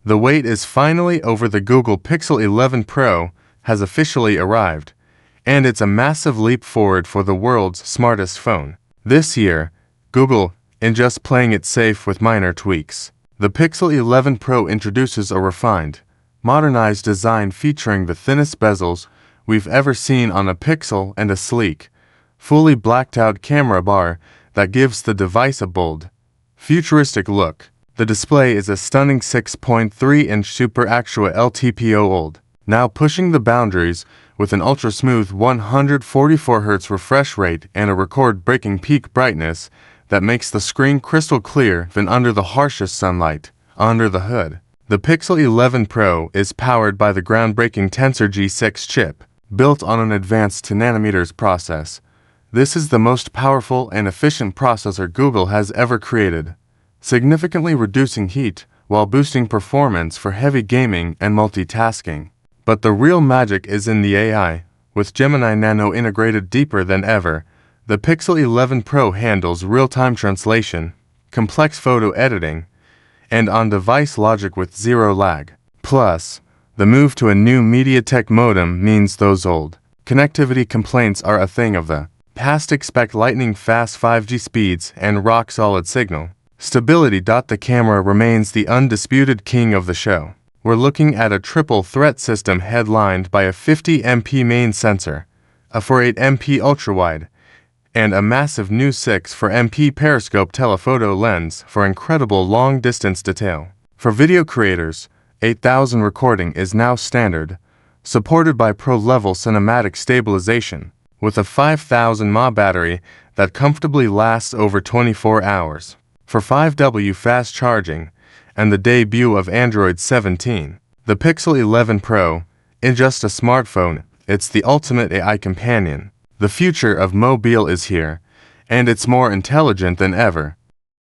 The wait is finally over. The Google Pixel 11 Pro has officially arrived, and it's a massive leap forward for the world's smartest phone. This year, Google isn't just playing it safe with minor tweaks. The Pixel 11 Pro introduces a refined, modernized design featuring the thinnest bezels we've ever seen on a Pixel and a sleek, fully blacked-out camera bar that gives the device a bold, futuristic look. The display is a stunning 6.3-inch Super Actua LTPO OLED, now pushing the boundaries with an ultra-smooth 144Hz refresh rate and a record-breaking peak brightness that makes the screen crystal clear even under the harshest sunlight. Under the hood, the Pixel 11 Pro is powered by the groundbreaking Tensor G6 chip, built on an advanced 2nm process. This is the most powerful and efficient processor Google has ever created, significantly reducing heat while boosting performance for heavy gaming and multitasking. But the real magic is in the AI. With Gemini Nano integrated deeper than ever, the Pixel 11 Pro handles real-time translation, complex photo editing, and on-device logic with zero lag. Plus, the move to a new MediaTek modem means those old connectivity complaints are a thing of the past. Expect lightning-fast 5G speeds and rock-solid signal stability. The camera remains the undisputed king of the show. We're looking at a triple threat system headlined by a 50MP main sensor, a 48MP ultrawide, and a massive new 6.4MP periscope telephoto lens for incredible long-distance detail. For video creators, 8000 recording is now standard, supported by pro-level cinematic stabilization, with a 5000 mAh battery that comfortably lasts over 24 hours. For 5W fast charging, and the debut of Android 17, the Pixel 11 Pro isn't just a smartphone, it's the ultimate AI companion. The future of mobile is here, and it's more intelligent than ever.